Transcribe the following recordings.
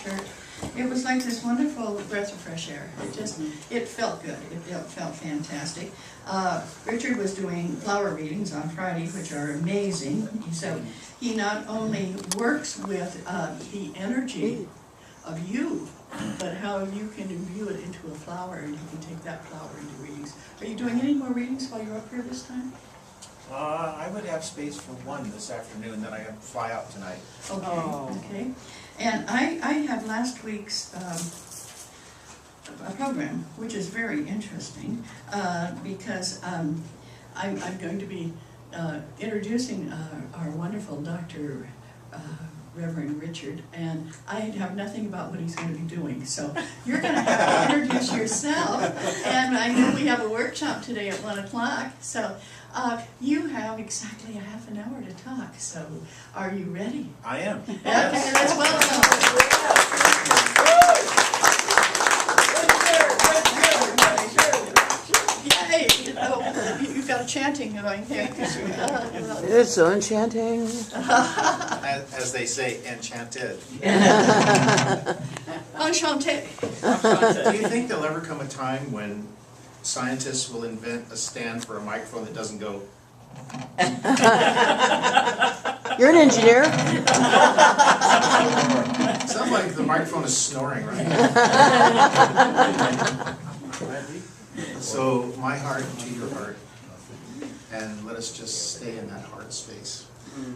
church. It was like this wonderful breath of fresh air. It felt good. It felt fantastic. Richard was doing flower readings on Friday, which are amazing. So he not only works with the energy of you, but how you can imbue it into a flower, and you can take that flower into readings. Are you doing any more readings while you're up here this time? I would have space for one this afternoon, then I have to fly out tonight. Okay, Oh. okay. And I have last week's a program, which is very interesting, because I'm going to be introducing our wonderful Dr. Reverend Richard, and I have nothing about what he's going to be doing. So you're going to have to introduce yourself, and I know we have a workshop today at 1 o'clock, so you have exactly a half an hour to talk. So are you ready? I am. Okay, Yes. let's welcome. Yay! Oh, you've got chanting going here. It's so enchanting. As they say, enchanted. Enchanté. Do you think there'll ever come a time when scientists will invent a stand for a microphone that doesn't go? You're an engineer. Sounds like the microphone is snoring right now. So my heart to your heart, and let us just stay in that heart space.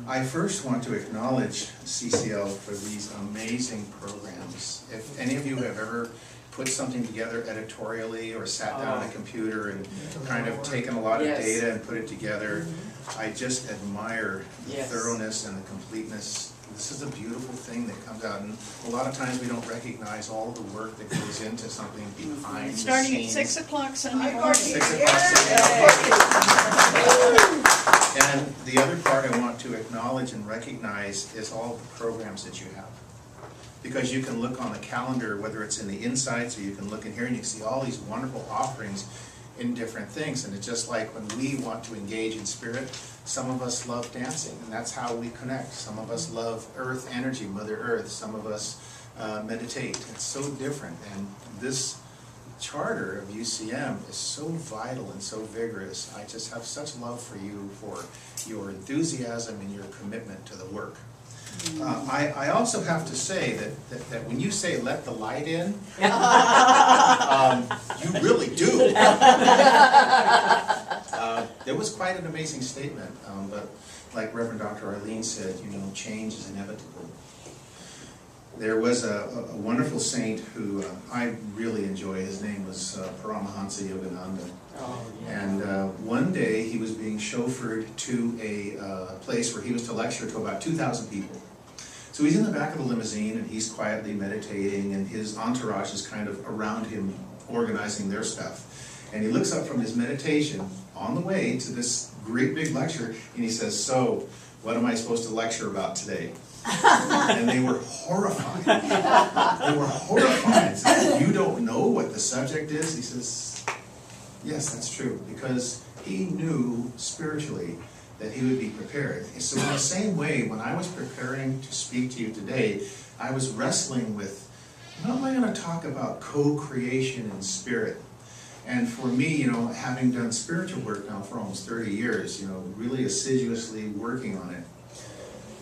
I first want to acknowledge CCL for these amazing programs. If any of you have ever put something together editorially or sat down at a computer and kind of taken a lot of data and put it together, I just admire the thoroughness and the completeness. This is a beautiful thing that comes out, and a lot of times we don't recognize all the work that goes into something behind the Starting at scenes. 6 o'clock Sunday morning. 6 o'clock Sunday. And the other part I want to acknowledge and recognize is all the programs that you have. Because you can look on the calendar, whether it's in the insights, or you can look in here and you can see all these wonderful offerings in different things. And it's just like when we want to engage in spirit, some of us love dancing, and that's how we connect. Some of us love earth energy, Mother Earth. Some of us meditate. It's so different. And this charter of UCM is so vital and so vigorous. I just have such love for you, for your enthusiasm and your commitment to the work. I also have to say that when you say let the light in, you really do. There was quite an amazing statement, but like Reverend Dr. Arlene said, you know, change is inevitable. There was a wonderful saint who I really enjoy. His name was Paramahansa Yogananda. And one day he was being chauffeured to a place where he was to lecture to about 2,000 people. So he's in the back of the limousine and he's quietly meditating, and his entourage is kind of around him organizing their stuff. And he looks up from his meditation on the way to this great big lecture, and he says, "So, what am I supposed to lecture about today?" And they were horrified. They were horrified. Said, "You don't know what the subject is?" He says, "Yes, that's true," because he knew spiritually that he would be prepared. So in the same way, when I was preparing to speak to you today, I was wrestling with, how am I going to talk about co-creation in spirit? And for me, you know, having done spiritual work now for almost 30 years, you know, really assiduously working on it,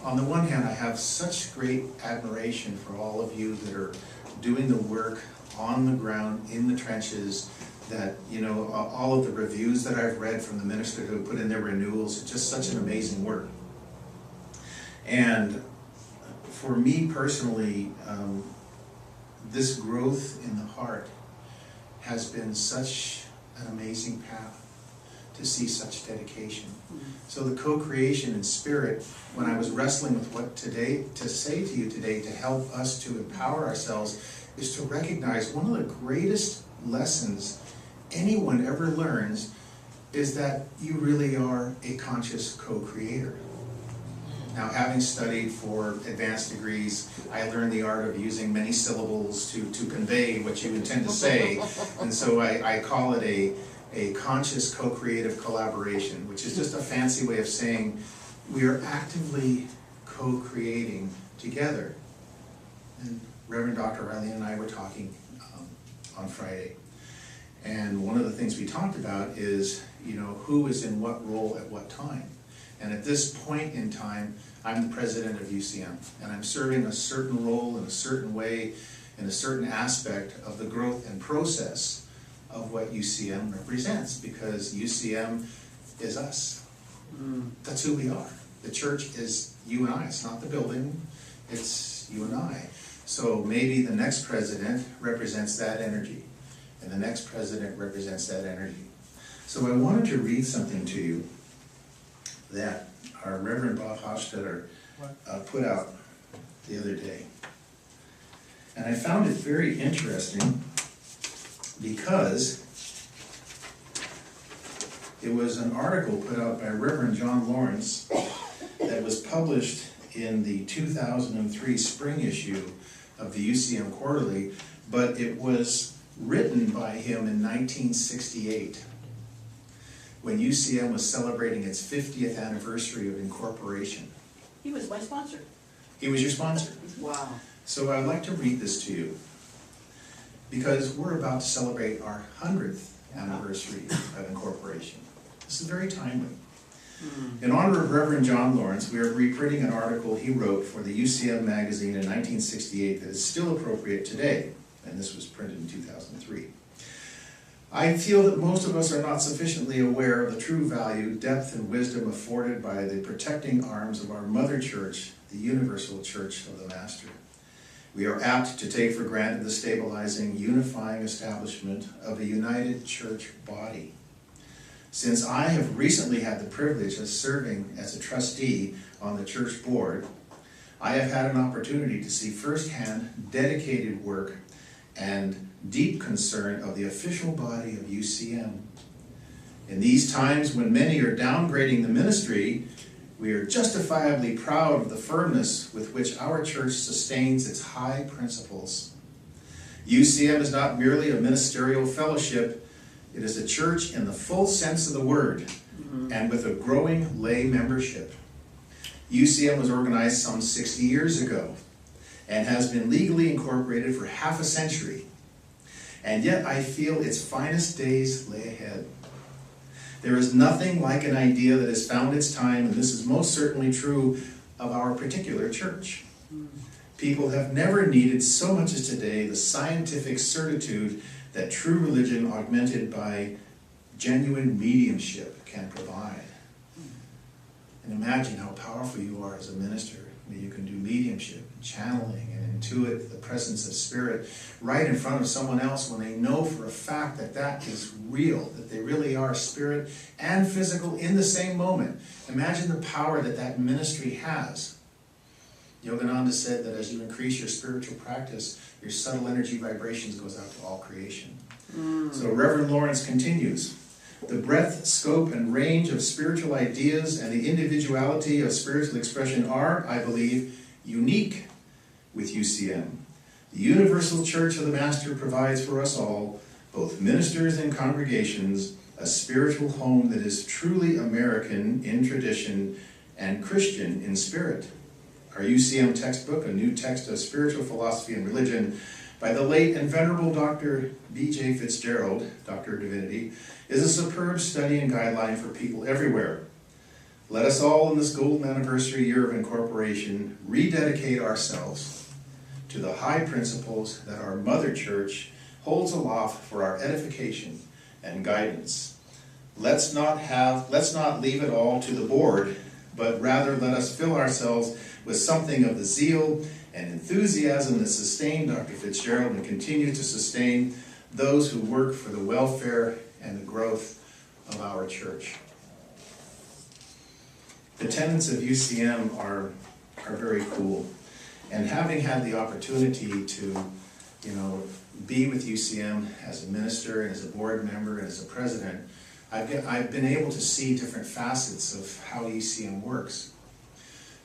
on the one hand, I have such great admiration for all of you that are doing the work on the ground, in the trenches, that, you know, all of the reviews that I've read from the minister who put in their renewals, it's just such an amazing work. And for me personally, this growth in the heart has been such an amazing path to see such dedication. So the co-creation in spirit, when I was wrestling with what today to say to you today to help us to empower ourselves, is to recognize one of the greatest lessons anyone ever learns is that you really are a conscious co-creator. Now, having studied for advanced degrees, I learned the art of using many syllables to convey what you intend to say, and so I call it a conscious co-creative collaboration, which is just a fancy way of saying we are actively co-creating together. And Reverend Dr. Eileen and I were talking on Friday. And one of the things we talked about is, who is in what role at what time. And at this point in time, I'm the president of UCM, and I'm serving a certain role in a certain way, in a certain aspect of the growth and process of what UCM represents, because UCM is us. That's who we are. The church is you and I. It's not the building, it's you and I. So maybe the next president represents that energy, and the next president represents that energy. So I wanted to read something to you that our Reverend Bob Hofstetter put out the other day. And I found it very interesting because it was an article put out by Reverend John Lawrence that was published in the 2003 spring issue of the UCM Quarterly, but it was written by him in 1968 when UCM was celebrating its 50th anniversary of incorporation. He was my sponsor. He was your sponsor. Wow. So I'd like to read this to you because we're about to celebrate our 100th anniversary of incorporation. This is very timely. In honor of Reverend John Lawrence, we are reprinting an article he wrote for the UCM magazine in 1968 that is still appropriate today, and this was printed in 2003. I feel that most of us are not sufficiently aware of the true value, depth, and wisdom afforded by the protecting arms of our mother church, the universal church of the Master. We are apt to take for granted the stabilizing, unifying establishment of a united church body. Since I have recently had the privilege of serving as a trustee on the church board, I have had an opportunity to see firsthand dedicated work and deep concern of the official body of UCM. In these times when many are downgrading the ministry, we are justifiably proud of the firmness with which our church sustains its high principles. UCM is not merely a ministerial fellowship, it is a church in the full sense of the word, and with a growing lay membership. UCM was organized some 60 years ago and has been legally incorporated for half a century. And yet I feel its finest days lay ahead. There is nothing like an idea that has found its time, and this is most certainly true of our particular church. People have never needed so much as today the scientific certitude that true religion augmented by genuine mediumship can provide. And imagine how powerful you are as a minister. I mean, you can do mediumship, channeling, and intuit the presence of spirit right in front of someone else when they know for a fact that that is real, that they really are spirit and physical in the same moment. Imagine the power that that ministry has. Yogananda said that as you increase your spiritual practice, your subtle energy vibrations goes out to all creation. So Reverend Lawrence continues, the breadth, scope, and range of spiritual ideas and the individuality of spiritual expression are, I believe, unique with UCM. The universal church of the Master provides for us all, both ministers and congregations, a spiritual home that is truly American in tradition and Christian in spirit. Our UCM textbook, a new text of spiritual philosophy and religion by the late and venerable Dr. B.J. Fitzgerald, Doctor of Divinity, is a superb study and guideline for people everywhere. Let us all in this golden anniversary year of incorporation rededicate ourselves to the high principles that our mother church holds aloft for our edification and guidance. Let's not leave it all to the board, but rather let us fill ourselves with something of the zeal and enthusiasm that sustained Dr. Fitzgerald and continue to sustain those who work for the welfare and the growth of our church. The tenets of UCM are very cool. And having had the opportunity to, be with UCM as a minister and as a board member and as a president, I've been able to see different facets of how UCM works.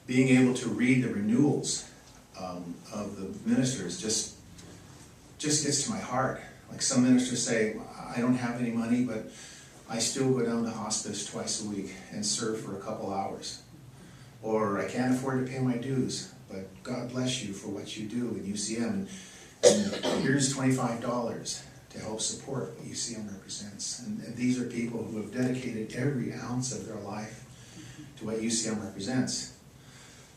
Being able to read the renewals of the ministers just gets to my heart. Like some ministers say, I don't have any money, but I still go down to hospice twice a week and serve for a couple hours. Or I can't afford to pay my dues, but God bless you for what you do in UCM. And here's $25 to help support what UCM represents. And these are people who have dedicated every ounce of their life to what UCM represents.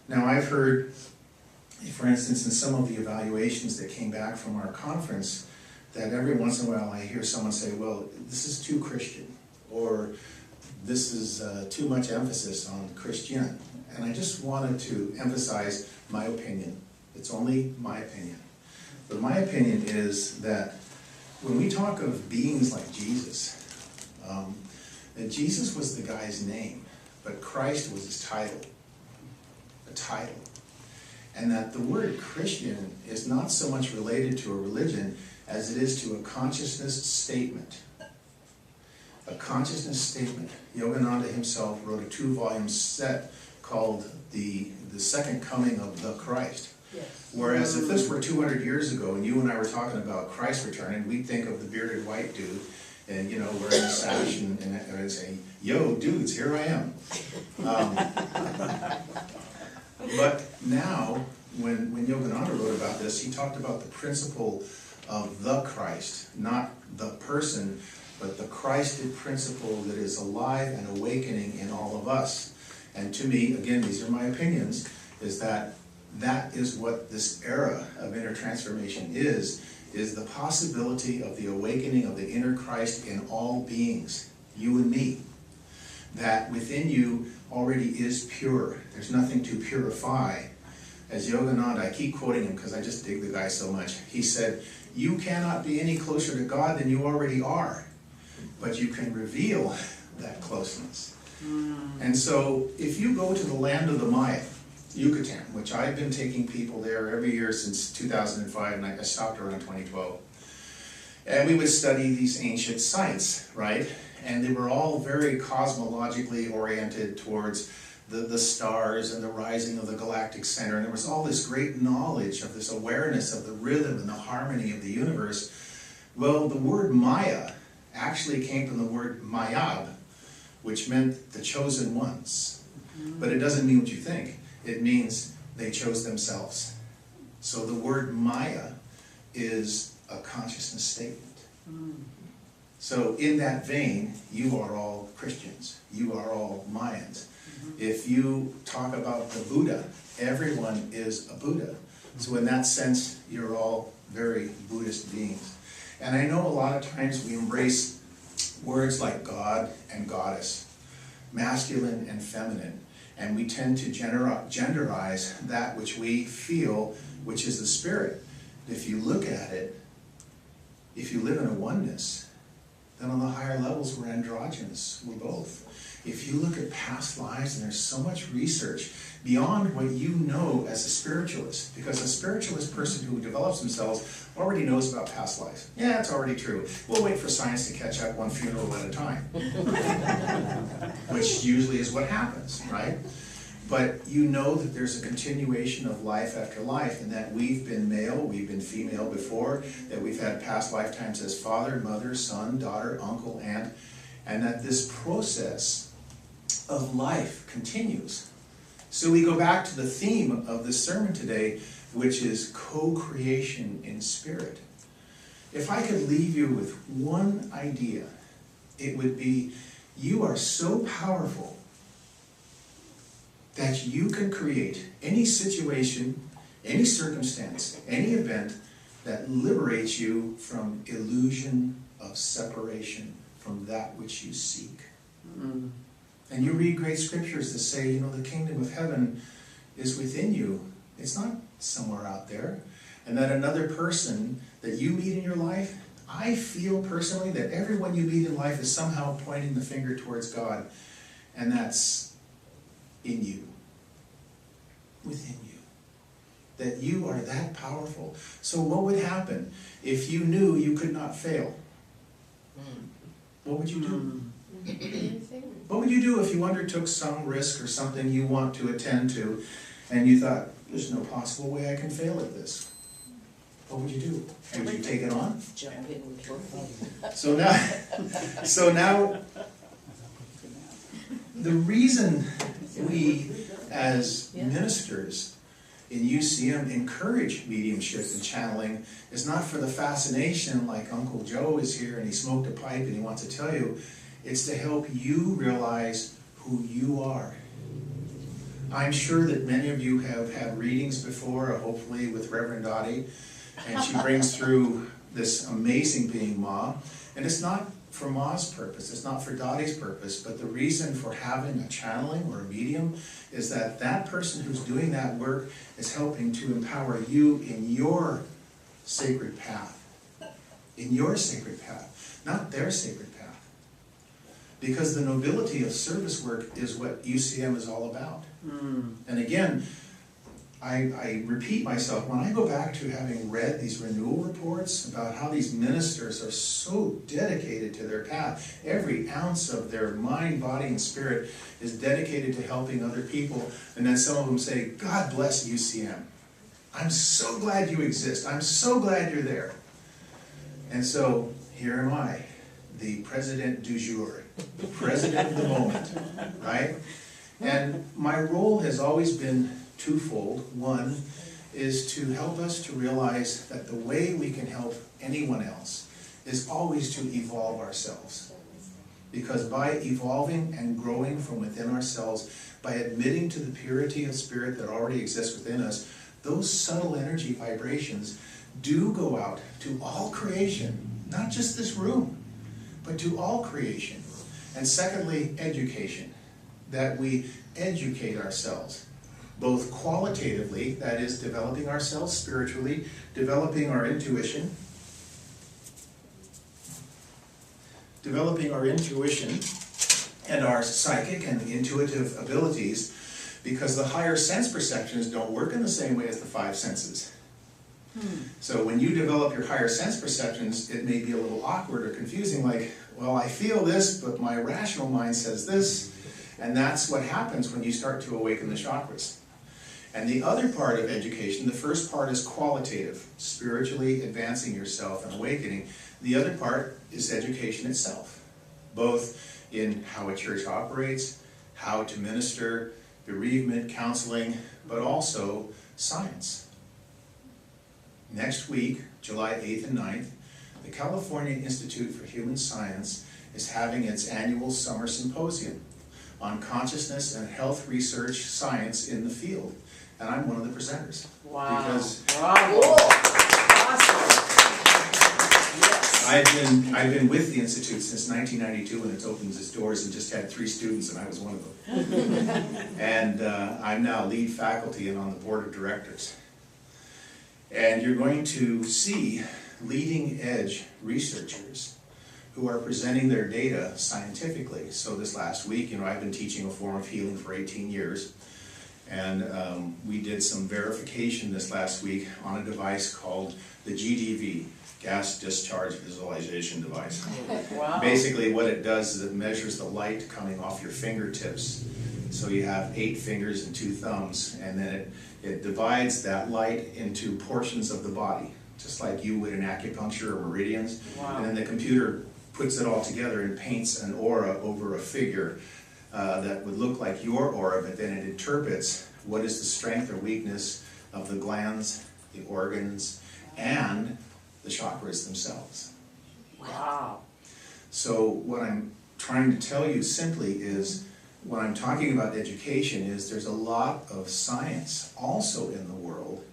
Now, I've heard, for instance, in some of the evaluations that came back from our conference, that every once in a while I hear someone say, well, this is too Christian, or this is too much emphasis on Christian. And I just wanted to emphasize my opinion. It's only my opinion. But my opinion is that when we talk of beings like Jesus, that Jesus was the guy's name, but Christ was his title. A title. And that the word Christian is not so much related to a religion as it is to a consciousness statement. A consciousness statement. Yogananda himself wrote a 2-volume set called the Second Coming of the Christ. Yes. Whereas if this were 200 years ago and you and I were talking about Christ returning, we'd think of the bearded white dude and, you know, wearing a sash and say, yo, dudes, here I am. But now, when Yogananda wrote about this, he talked about the principle of the Christ, not the person, but the Christed principle that is alive and awakening in all of us. And to me, again, these are my opinions, is that is what this era of inner transformation is the possibility of the awakening of the inner Christ in all beings, you and me. That within you already is pure. There's nothing to purify. As Yogananda, I keep quoting him because I just dig the guy so much. He said, you cannot be any closer to God than you already are, but you can reveal that closeness. And so if you go to the land of the Maya, Yucatan, which I've been taking people there every year since 2005, and I stopped around 2012. And we would study these ancient sites, right? And they were all very cosmologically oriented towards the stars and the rising of the galactic center. And there was all this great knowledge of this awareness of the rhythm and the harmony of the universe. Well, the word Maya actually came from the word Mayab, which meant the chosen ones. But it doesn't mean what you think. It means they chose themselves. So the word Maya is a consciousness statement. So in that vein, you are all Christians. You are all Mayans. If you talk about the Buddha, everyone is a Buddha. So in that sense, you're all very Buddhist beings. And I know a lot of times we embrace words like God and goddess, masculine and feminine. And we tend to genderize that which we feel, which is the spirit. If you look at it, if you live in a oneness, then on the higher levels we're androgynous, we're both. If you look at past lives, and there's so much research beyond what you know as a spiritualist, because a spiritualist person who develops themselves already knows about past lives. Yeah, it's already true. We'll wait for science to catch up one funeral at a time. Which usually is what happens, right? But you know that there's a continuation of life after life, and that we've been male, we've been female before, that we've had past lifetimes as father, mother, son, daughter, uncle, aunt, and that this process of life continues. So we go back to the theme of this sermon today, which is co-creation in spirit. If I could leave you with one idea, it would be, you are so powerful that you can create any situation, any circumstance, any event that liberates you from illusion of separation from that which you seek. And you read great scriptures that say, you know, the kingdom of heaven is within you. It's not somewhere out there. And that another person that you meet in your life, I feel personally that everyone you meet in life is somehow pointing the finger towards God. And that's in you. Within you. That you are that powerful. So what would happen if you knew you could not fail? What would you do? What would you do if you undertook some risk or something you want to attend to, and you thought, there's no possible way I can fail at this? What would you do? Would you take it on? Jump in with your phone. So now, the reason we as ministers in UCM encourage mediumship and channeling is not for the fascination like Uncle Joe is here and he smoked a pipe and he wants to tell you. It's to help you realize who you are. I'm sure that many of you have had readings before, hopefully with Reverend Dottie, and she brings through this amazing being Ma. And it's not for Ma's purpose, it's not for Dottie's purpose, but the reason for having a channeling or a medium is that that person who's doing that work is helping to empower you in your sacred path. In your sacred path, not their sacred path. Because the nobility of service work is what UCM is all about. And again, I repeat myself, when I go back to having read these renewal reports about how these ministers are so dedicated to their path, every ounce of their mind, body, and spirit is dedicated to helping other people, and then some of them say, God bless UCM. I'm so glad you exist. I'm so glad you're there. And so, here am I, the president du jour, the president of the moment, right? And my role has always been twofold. One is to help us to realize that the way we can help anyone else is always to evolve ourselves. Because by evolving and growing from within ourselves, by admitting to the purity of spirit that already exists within us, those subtle energy vibrations do go out to all creation, not just this room, but to all creation. And secondly, education. That we educate ourselves, both qualitatively, that is, developing ourselves spiritually, developing our intuition, and our psychic and intuitive abilities, because the higher sense perceptions don't work in the same way as the five senses. So when you develop your higher sense perceptions, it may be a little awkward or confusing, like, well, I feel this, but my rational mind says this. And that's what happens when you start to awaken the chakras. And the other part of education, the first part is qualitative, spiritually advancing yourself and awakening. The other part is education itself, both in how a church operates, how to minister, bereavement, counseling, but also science. Next week, July 8th and 9th, the California Institute for Human Science is having its annual summer symposium on consciousness and health research science in the field. And I'm one of the presenters. Wow. Because Bravo. Awesome. Yes. I've been with the Institute since 1992 when it opened its doors and just had 3 students, and I was one of them. And I'm now lead faculty and on the board of directors. And you're going to see leading edge researchers who are presenting their data scientifically. So this last week, I've been teaching a form of healing for 18 years. And we did some verification this last week on a device called the GDV, Gas Discharge Visualization Device. Wow. Basically what it does is it measures the light coming off your fingertips. So you have 8 fingers and 2 thumbs, and then it divides that light into portions of the body, just like you would in acupuncture or meridians. Wow. And then the computer puts it all together and paints an aura over a figure that would look like your aura, but then it interprets what is the strength or weakness of the glands, the organs, and the chakras themselves. Wow. So what I'm trying to tell you simply is, when I'm talking about education, is there's a lot of science also in the world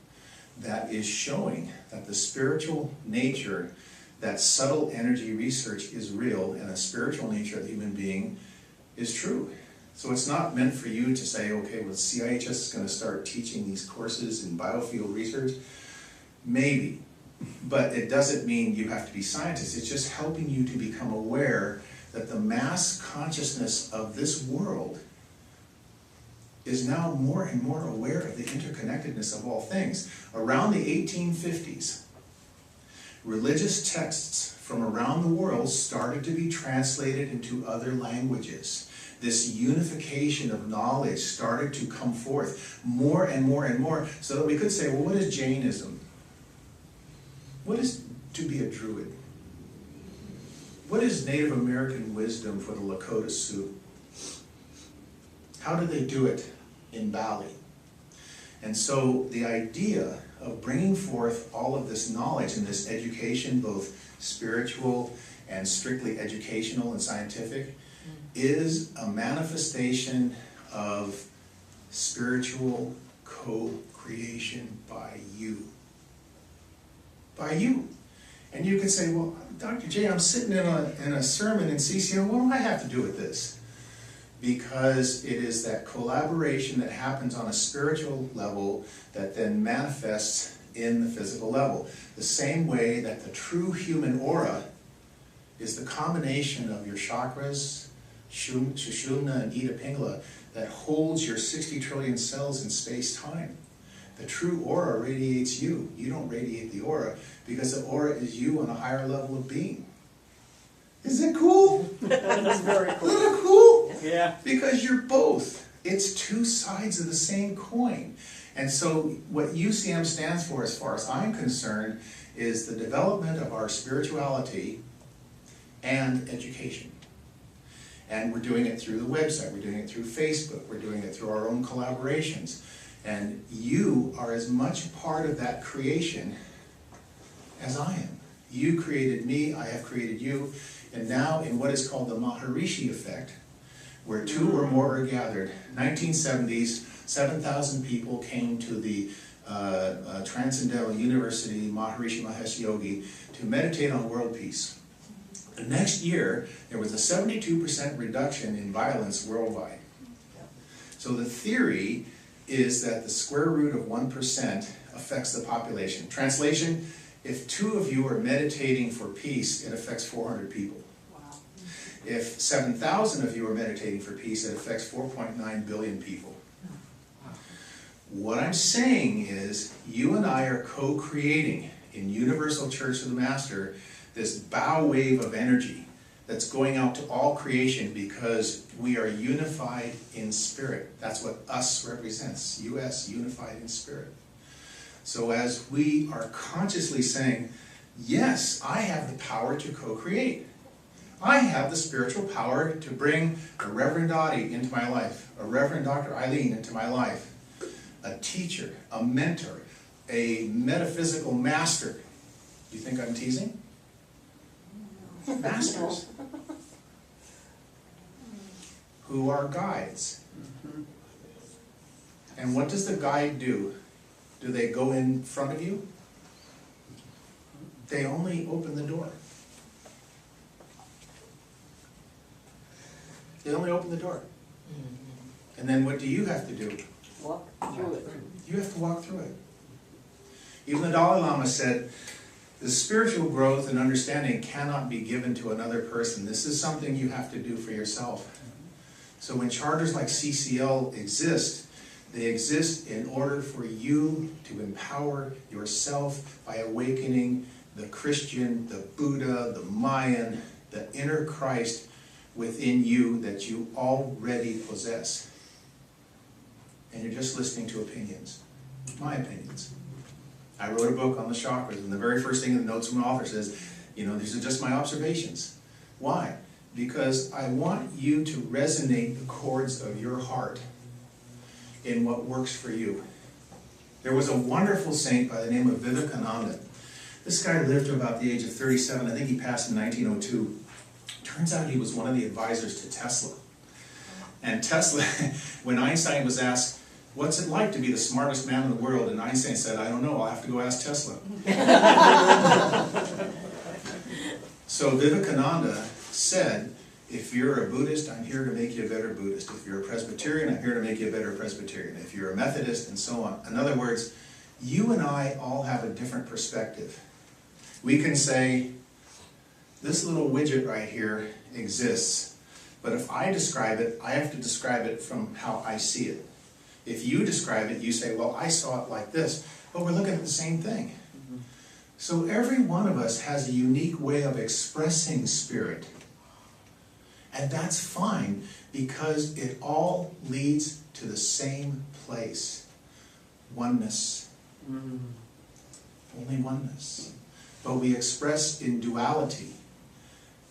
that is showing that the spiritual nature, that subtle energy research is real, and the spiritual nature of the human being is true. So it's not meant for you to say, okay, well, CIHS is going to start teaching these courses in biofield research. Maybe, but it doesn't mean you have to be scientists. It's just helping you to become aware that the mass consciousness of this world is now more and more aware of the interconnectedness of all things. Around the 1850s, religious texts from around the world started to be translated into other languages. This unification of knowledge started to come forth more and more and more, so that we could say, well, what is Jainism? What is to be a Druid? What is Native American wisdom for the Lakota Sioux? How do they do it in Bali? And so the idea of bringing forth all of this knowledge and this education, both spiritual and strictly educational and scientific, is a manifestation of spiritual co-creation by you. By you. And you could say, well, Dr. J, I'm sitting in a sermon in CCO, what do I have to do with this? Because it is that collaboration that happens on a spiritual level that then manifests in the physical level. The same way that the true human aura is the combination of your chakras, Sushumna and Ida Pingala, that holds your 60 trillion cells in space-time. The true aura radiates you. You don't radiate the aura, because the aura is you on a higher level of being. Isn't it cool? That's very cool. Isn't it cool? Yeah. Because you're both. It's two sides of the same coin. And so what UCM stands for, as far as I'm concerned, is the development of our spirituality and education. And we're doing it through the website, we're doing it through Facebook, we're doing it through our own collaborations. And you are as much a part of that creation as I am. You created me, I have created you. And now in what is called the Maharishi effect, where two or more are gathered, 1970s, 7,000 people came to the Transcendental University Maharishi Mahesh Yogi to meditate on world peace. The next year, there was a 72% reduction in violence worldwide. So the theory is that the square root of 1% affects the population. Translation, if 2 of you are meditating for peace, it affects 400 people. Wow. If 7,000 of you are meditating for peace, it affects 4.9 billion people. What I'm saying is, you and I are co-creating in Universal Church of the Master this bow wave of energy that's going out to all creation, because we are unified in spirit. That's what us represents, US, unified in spirit. So as we are consciously saying, yes, I have the power to co-create. I have the spiritual power to bring a Reverend Dottie into my life, a Reverend Dr. Eileen into my life, a teacher, a mentor, a metaphysical master. Do you think I'm teasing? Masters. Who are guides. And what does the guide do? Do they go in front of you? They only open the door. They only open the door. And then what do you have to do? Walk through it. You have to walk through it. Even the Dalai Lama said, the spiritual growth and understanding cannot be given to another person. This is something you have to do for yourself. So when charters like CCL exist, they exist in order for you to empower yourself by awakening the Christian, the Buddha, the Mayan, the inner Christ within you that you already possess. And you're just listening to opinions, my opinions. I wrote a book on the chakras, and the very first thing in the notes from the author says, you know, these are just my observations. Why? Because I want you to resonate the chords of your heart in what works for you. There was a wonderful saint by the name of Vivekananda. This guy lived to about the age of 37. I think he passed in 1902. Turns out he was one of the advisors to Tesla. And Tesla, when Einstein was asked, what's it like to be the smartest man in the world? And Einstein said, I don't know, I'll have to go ask Tesla. So Vivekananda said, if you're a Buddhist, I'm here to make you a better Buddhist. If you're a Presbyterian, I'm here to make you a better Presbyterian. If you're a Methodist, and so on. In other words, you and I all have a different perspective. We can say, this little widget right here exists, but if I describe it, I have to describe it from how I see it. If you describe it, you say, well, I saw it like this, but we're looking at the same thing. So every one of us has a unique way of expressing spirit. And that's fine, because it all leads to the same place. Oneness. Only oneness. But we express in duality.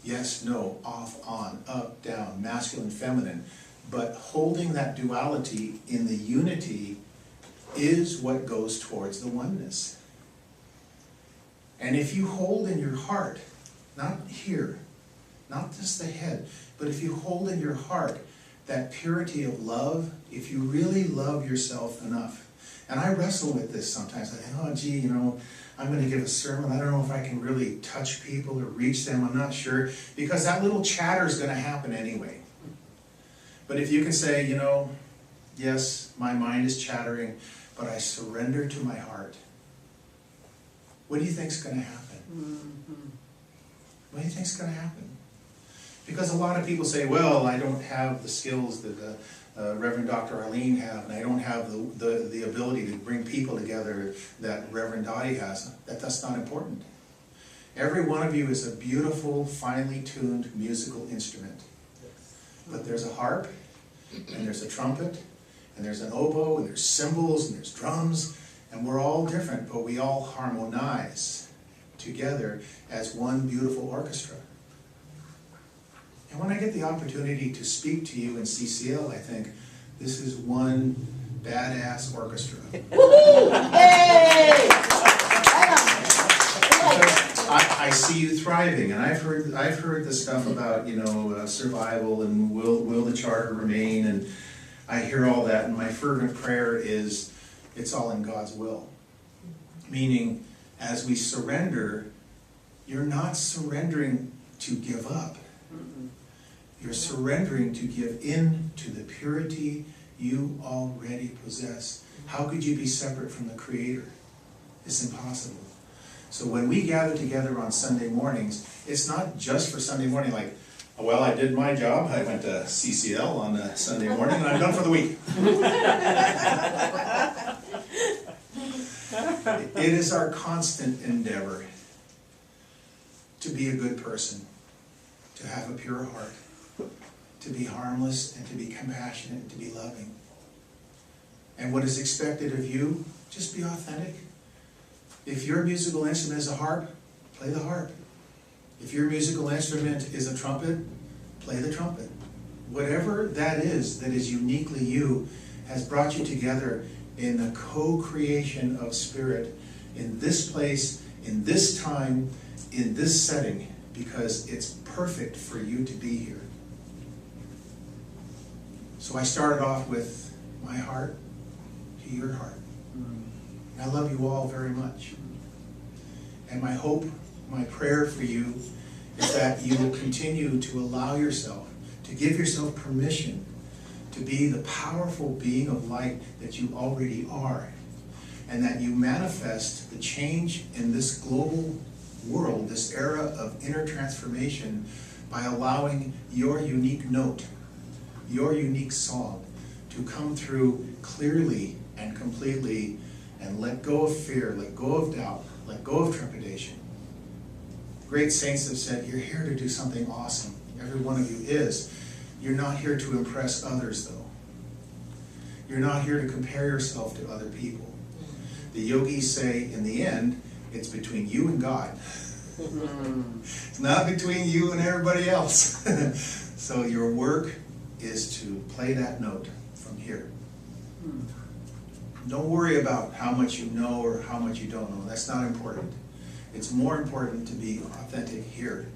Yes, no, off, on, up, down, masculine, feminine. But holding that duality in the unity is what goes towards the oneness. And if you hold in your heart, not here, not just the head, but if you hold in your heart that purity of love, if you really love yourself enough. And I wrestle with this sometimes. I think, oh gee, you know, I'm going to give a sermon. I don't know if I can really touch people or reach them. I'm not sure. Because that little chatter is going to happen anyway. But if you can say, you know, yes, my mind is chattering, but I surrender to my heart. What do you think is going to happen? Mm-hmm. What do you think is going to happen? Because a lot of people say, well, I don't have the skills that Reverend Dr. Arlene have, and I don't have the ability to bring people together that Reverend Dottie has. That's not important. Every one of you is a beautiful, finely tuned musical instrument. But there's a harp, and there's a trumpet, and there's an oboe, and there's cymbals, and there's drums, and we're all different, but we all harmonize together as one beautiful orchestra. And when I get the opportunity to speak to you in CCL, I think, this is one badass orchestra. Hey! I see you thriving, and I've heard the stuff about, you know, survival and will the charter remain, and I hear all that, and my fervent prayer is it's all in God's will. Meaning, as we surrender, you're not surrendering to give up. You're surrendering to give in to the purity you already possess. How could you be separate from the Creator? It's impossible. So when we gather together on Sunday mornings, it's not just for Sunday morning like, well, I did my job, I went to CCL on a Sunday morning, and I'm done for the week. It is our constant endeavor to be a good person, to have a pure heart, to be harmless, and to be compassionate, and to be loving. And what is expected of you, just be authentic. If your musical instrument is a harp, play the harp. If your musical instrument is a trumpet, play the trumpet. Whatever that is uniquely you, has brought you together in the co-creation of spirit in this place, in this time, in this setting, because it's perfect for you to be here. So I started off with my heart to your heart. And I love you all very much. And my hope, my prayer for you is that you will continue to allow yourself, to give yourself permission to be the powerful being of light that you already are. And that you manifest the change in this global world, this era of inner transformation, by allowing your unique note, your unique song, to come through clearly and completely, and let go of fear, let go of doubt, let go of trepidation. Great saints have said, you're here to do something awesome. Every one of you is. You're not here to impress others, though. You're not here to compare yourself to other people. The yogis say, in the end, it's between you and God. It's not between you and everybody else. So your work is to play that note from here. Don't worry about how much you know or how much you don't know. That's not important. It's more important to be authentic here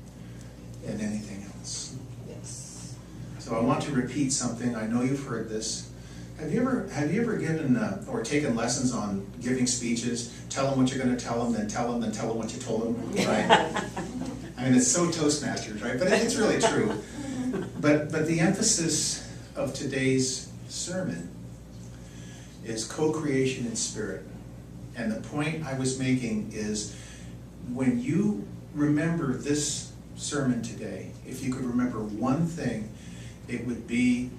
than anything else. Yes. So I want to repeat something. I know you've heard this. Have you ever given or taken lessons on giving speeches? Tell them what you're going to tell them, then tell them what you told them, right? I mean, it's so Toastmasters, right? But it's really true. But the emphasis of today's sermon is co-creation in spirit. And the point I was making is, when you remember this sermon today, if you could remember one thing, it would be,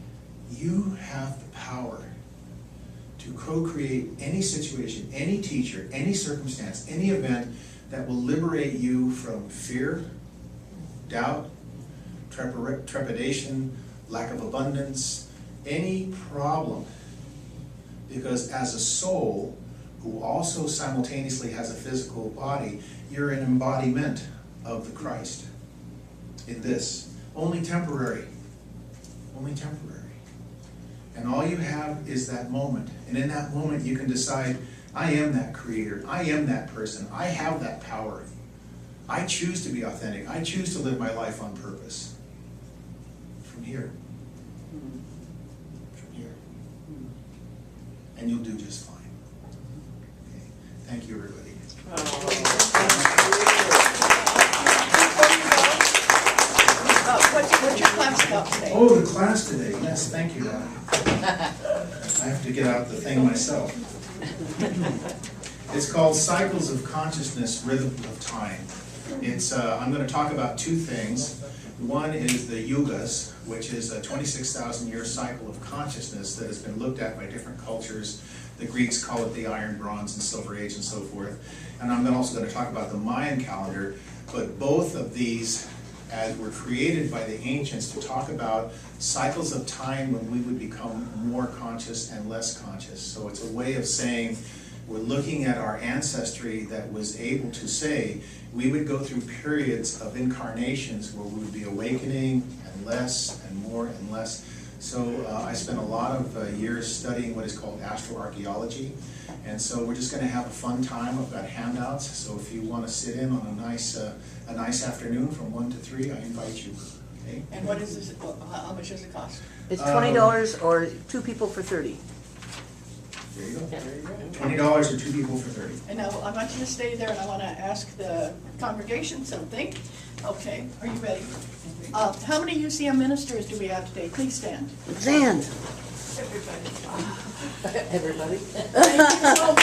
you have the power to co-create any situation, any teacher, any circumstance, any event that will liberate you from fear, doubt, trepidation, lack of abundance, any problem. Because as a soul who also simultaneously has a physical body, you're an embodiment of the Christ in this. Only temporary. Only temporary. And all you have is that moment. And in that moment, you can decide, I am that creator. I am that person. I have that power. I choose to be authentic. I choose to live my life on purpose. From here. From here. And you'll do just fine. Okay. Thank you, everybody. What's your class about today? Oh, the class today. Yes, thank you. I have to get out the thing myself. It's called Cycles of Consciousness, Rhythm of Time. I'm going to talk about two things. One is the yugas, which is a 26,000-year cycle of consciousness that has been looked at by different cultures. The Greeks call it the Iron, Bronze, and Silver Age, and so forth. And I'm also going to talk about the Mayan calendar. But both of these were created by the ancients to talk about cycles of time when we would become more conscious and less conscious. So it's a way of saying we're looking at our ancestry that was able to say we would go through periods of incarnations where we would be awakening and less and more and less. So I spent a lot of years studying what is called astroarchaeology. And so we're just going to have a fun time. I've got handouts. So if you want to sit in on a nice afternoon from 1 to 3, I invite you. Okay? And what is this, how much does it cost? It's $20 or 2 people for 30. There you go. $20 or 2 people for 30. And now I want you to stay there and I want to ask the congregation something. Okay, are you ready? How many UCM ministers do we have today? Please stand. Stand. Everybody. Everybody? Thank you so